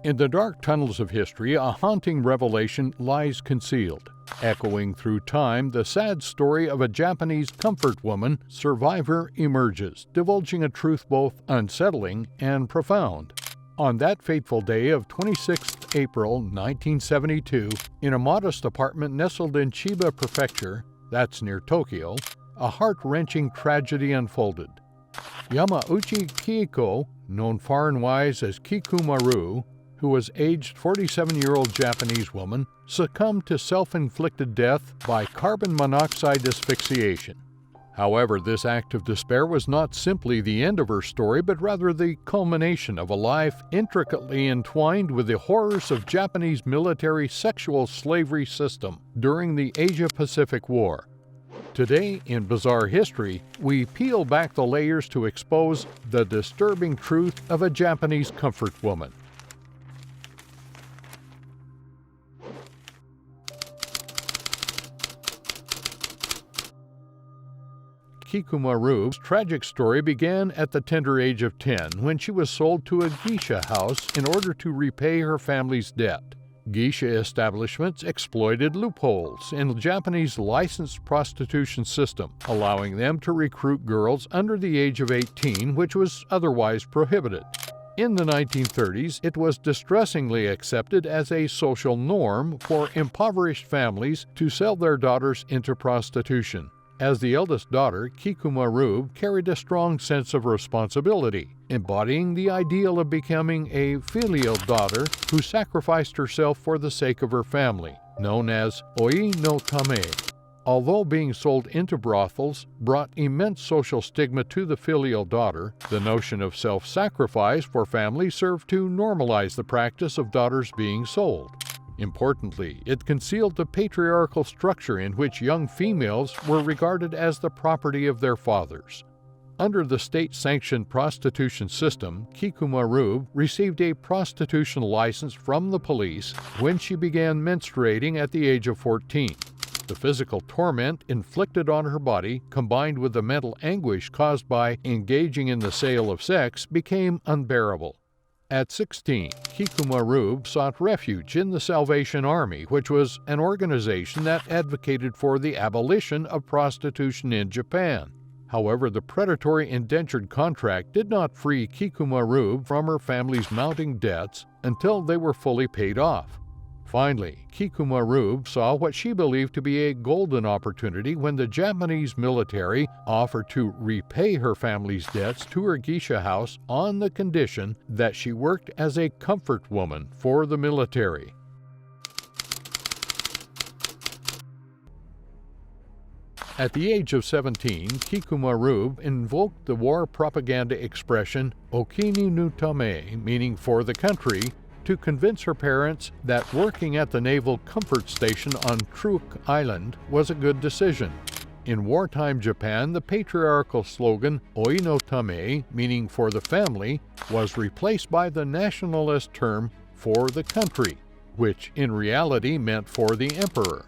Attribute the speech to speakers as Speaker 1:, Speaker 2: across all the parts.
Speaker 1: In the dark tunnels of history, a haunting revelation lies concealed, echoing through time. The sad story of a Japanese comfort woman survivor emerges, divulging a truth both unsettling and profound. On that fateful day of 26th April 1972, in a modest apartment nestled in Chiba prefecture, that's near Tokyo, a heart-wrenching tragedy unfolded. Yamauchi Keiko, known far and wide as Kikumaru, who was aged 47-year-old Japanese woman, succumbed to self-inflicted death by carbon monoxide asphyxiation. However, this act of despair was not simply the end of her story, but rather the culmination of a life intricately entwined with the horrors of Japanese military sexual slavery system during the Asia-Pacific War. Today, in Bizarre History, we peel back the layers to expose the disturbing truth of a Japanese comfort woman. Kikumaru's tragic story began at the tender age of 10 when she was sold to a geisha house in order to repay her family's debt. Geisha establishments exploited loopholes in the Japanese licensed prostitution system, allowing them to recruit girls under the age of 18, which was otherwise prohibited. In the 1930s, it was distressingly accepted as a social norm for impoverished families to sell their daughters into prostitution. As the eldest daughter, Kikumaru carried a strong sense of responsibility, embodying the ideal of becoming a filial daughter who sacrificed herself for the sake of her family, known as oi no tame. Although being sold into brothels brought immense social stigma to the filial daughter, the notion of self-sacrifice for family served to normalize the practice of daughters being sold. Importantly, it concealed the patriarchal structure in which young females were regarded as the property of their fathers. Under the state-sanctioned prostitution system, Kikumaru received a prostitution license from the police when she began menstruating at the age of 14. The physical torment inflicted on her body, combined with the mental anguish caused by engaging in the sale of sex, became unbearable. At 16, Kikumaru sought refuge in the Salvation Army, which was an organization that advocated for the abolition of prostitution in Japan. However, the predatory indentured contract did not free Kikumaru from her family's mounting debts until they were fully paid off. Finally, Kikumaru saw what she believed to be a golden opportunity when the Japanese military offered to repay her family's debts to her geisha house on the condition that she worked as a comfort woman for the military. At the age of 17, Kikumaru invoked the war propaganda expression "okini no tame," meaning "for the country," to convince her parents that working at the Naval Comfort Station on Truk Island was a good decision. In wartime Japan, the patriarchal slogan "oi no tame," meaning "for the family," was replaced by the nationalist term "for the country," which in reality meant "for the emperor."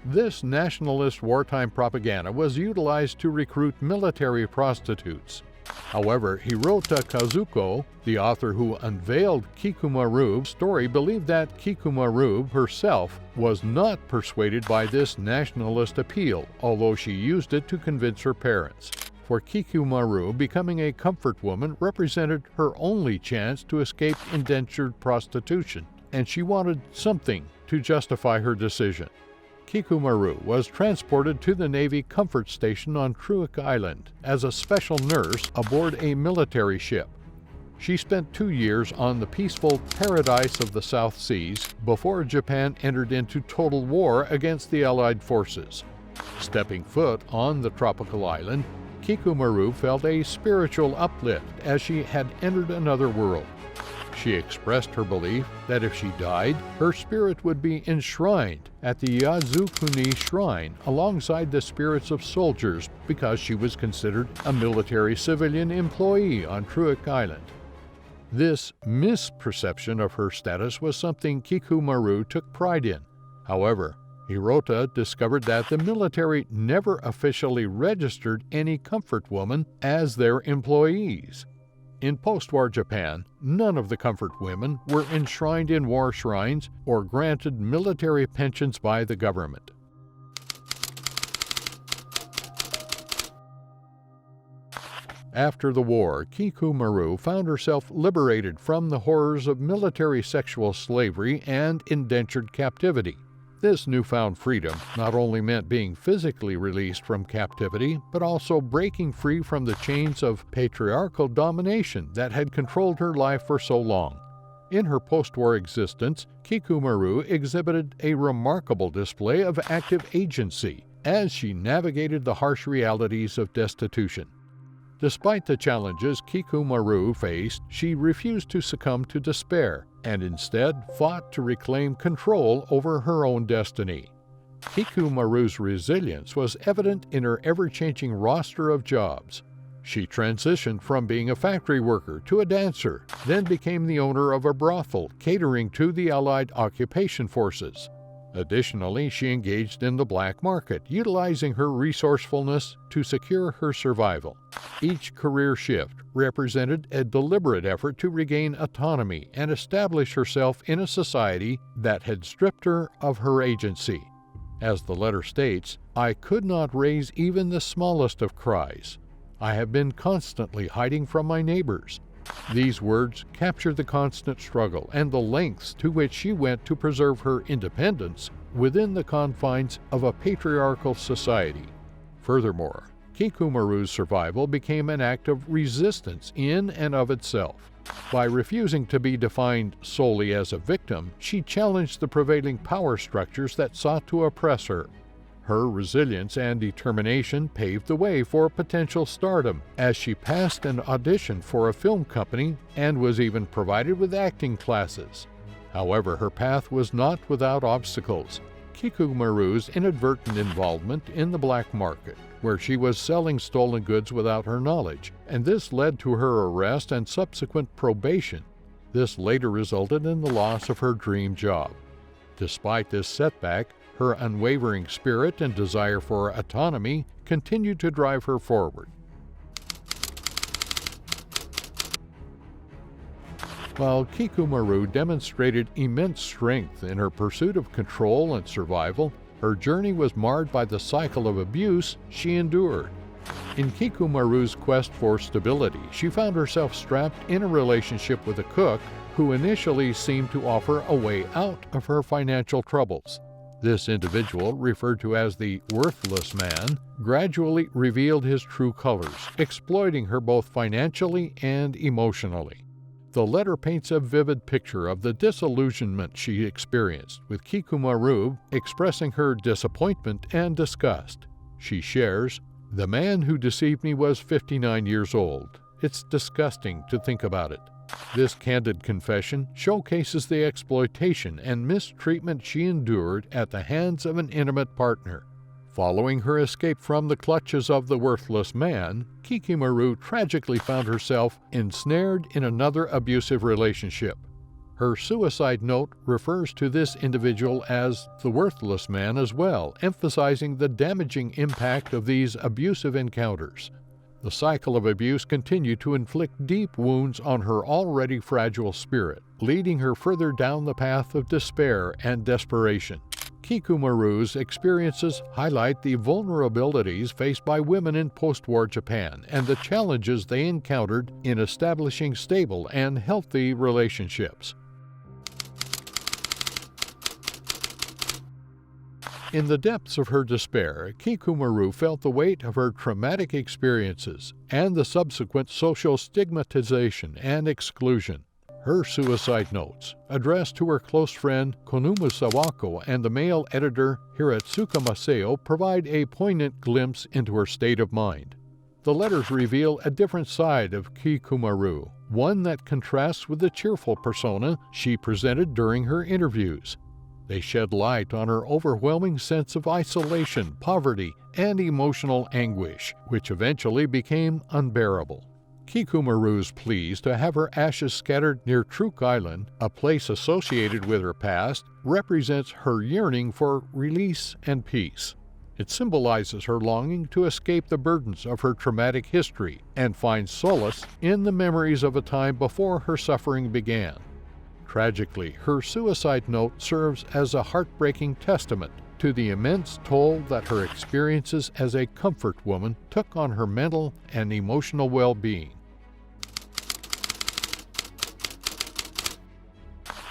Speaker 1: This nationalist wartime propaganda was utilized to recruit military prostitutes. However, Hirota Kazuko, the author who unveiled Kikumaru's story, believed that Kikumaru herself was not persuaded by this nationalist appeal, although she used it to convince her parents. For Kikumaru, becoming a comfort woman represented her only chance to escape indentured prostitution, and she wanted something to justify her decision. Kikumaru was transported to the Navy Comfort Station on Truk Island as a special nurse aboard a military ship. She spent 2 years on the peaceful paradise of the South Seas before Japan entered into total war against the Allied forces. Stepping foot on the tropical island, Kikumaru felt a spiritual uplift as she had entered another world. She expressed her belief that if she died, her spirit would be enshrined at the Yasukuni Shrine alongside the spirits of soldiers because she was considered a military civilian employee on Truk Island. This misperception of her status was something Kikumaru took pride in. However, Hirota discovered that the military never officially registered any comfort woman as their employees. In post-war Japan, none of the comfort women were enshrined in war shrines or granted military pensions by the government. After the war, Kikumaru found herself liberated from the horrors of military sexual slavery and indentured captivity. This newfound freedom not only meant being physically released from captivity, but also breaking free from the chains of patriarchal domination that had controlled her life for so long. In her post-war existence, Kikumaru exhibited a remarkable display of active agency as she navigated the harsh realities of destitution. Despite the challenges Kikumaru faced, she refused to succumb to despair and instead fought to reclaim control over her own destiny. Kikumaru's resilience was evident in her ever-changing roster of jobs. She transitioned from being a factory worker to a dancer, then became the owner of a brothel catering to the Allied occupation forces. Additionally, she engaged in the black market, utilizing her resourcefulness to secure her survival. Each career shift represented a deliberate effort to regain autonomy and establish herself in a society that had stripped her of her agency. As the letter states, "I could not raise even the smallest of cries. I have been constantly hiding from my neighbors." These words capture the constant struggle and the lengths to which she went to preserve her independence within the confines of a patriarchal society. Furthermore, Kikumaru's survival became an act of resistance in and of itself. By refusing to be defined solely as a victim, she challenged the prevailing power structures that sought to oppress her. Her resilience and determination paved the way for potential stardom as she passed an audition for a film company and was even provided with acting classes. However, her path was not without obstacles. Kikumaru's inadvertent involvement in the black market, where she was selling stolen goods without her knowledge, and this led to her arrest and subsequent probation. This later resulted in the loss of her dream job. Despite this setback, her unwavering spirit and desire for autonomy continued to drive her forward. While Kikumaru demonstrated immense strength in her pursuit of control and survival, her journey was marred by the cycle of abuse she endured. In Kikumaru's quest for stability, she found herself strapped in a relationship with a cook who initially seemed to offer a way out of her financial troubles. This individual, referred to as the worthless man, gradually revealed his true colors, exploiting her both financially and emotionally. The letter paints a vivid picture of the disillusionment she experienced, with Kikumaru expressing her disappointment and disgust. She shares, "The man who deceived me was 59 years old. It's disgusting to think about it." This candid confession showcases the exploitation and mistreatment she endured at the hands of an intimate partner. Following her escape from the clutches of the worthless man, Kikumaru tragically found herself ensnared in another abusive relationship. Her suicide note refers to this individual as the worthless man as well, emphasizing the damaging impact of these abusive encounters. The cycle of abuse continued to inflict deep wounds on her already fragile spirit, leading her further down the path of despair and desperation. Kikumaru's experiences highlight the vulnerabilities faced by women in post-war Japan and the challenges they encountered in establishing stable and healthy relationships. In the depths of her despair, Kikumaru felt the weight of her traumatic experiences and the subsequent social stigmatization and exclusion. Her suicide notes, addressed to her close friend Konumu Sawako and the male editor Hiratsuka Maseo, provide a poignant glimpse into her state of mind. The letters reveal a different side of Kikumaru, one that contrasts with the cheerful persona she presented during her interviews. They shed light on her overwhelming sense of isolation, poverty, and emotional anguish, which eventually became unbearable. Kikumaru's pleas to have her ashes scattered near Truk Island, a place associated with her past, represents her yearning for release and peace. It symbolizes her longing to escape the burdens of her traumatic history and find solace in the memories of a time before her suffering began. Tragically, her suicide note serves as a heartbreaking testament to the immense toll that her experiences as a comfort woman took on her mental and emotional well-being.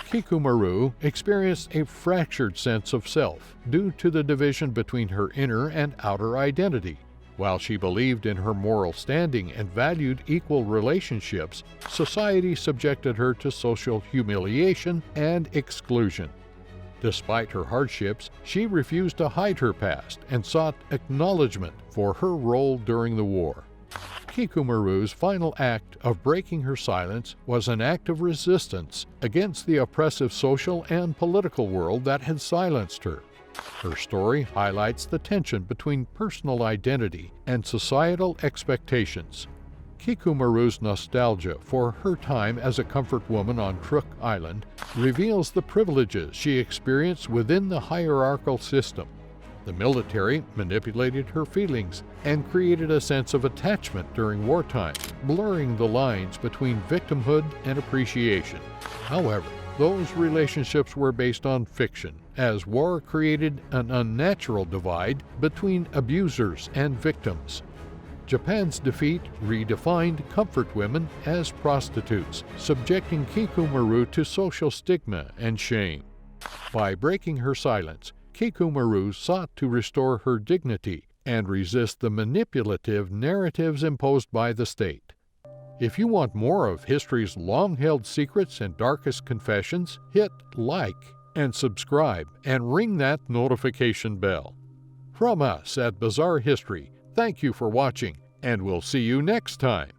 Speaker 1: Kikumaru experienced a fractured sense of self due to the division between her inner and outer identity. While she believed in her moral standing and valued equal relationships, society subjected her to social humiliation and exclusion. Despite her hardships, she refused to hide her past and sought acknowledgement for her role during the war. Kikumaru's final act of breaking her silence was an act of resistance against the oppressive social and political world that had silenced her. Her story highlights the tension between personal identity and societal expectations. Kikumaru's nostalgia for her time as a comfort woman on Truk Island reveals the privileges she experienced within the hierarchical system. The military manipulated her feelings and created a sense of attachment during wartime, blurring the lines between victimhood and appreciation. However, those relationships were based on fiction, as war created an unnatural divide between abusers and victims. Japan's defeat redefined comfort women as prostitutes, subjecting Kikumaru to social stigma and shame. By breaking her silence, Kikumaru sought to restore her dignity and resist the manipulative narratives imposed by the state. If you want more of history's long-held secrets and darkest confessions, hit like and subscribe and ring that notification bell. From us at Bizarre History, thank you for watching, and we'll see you next time.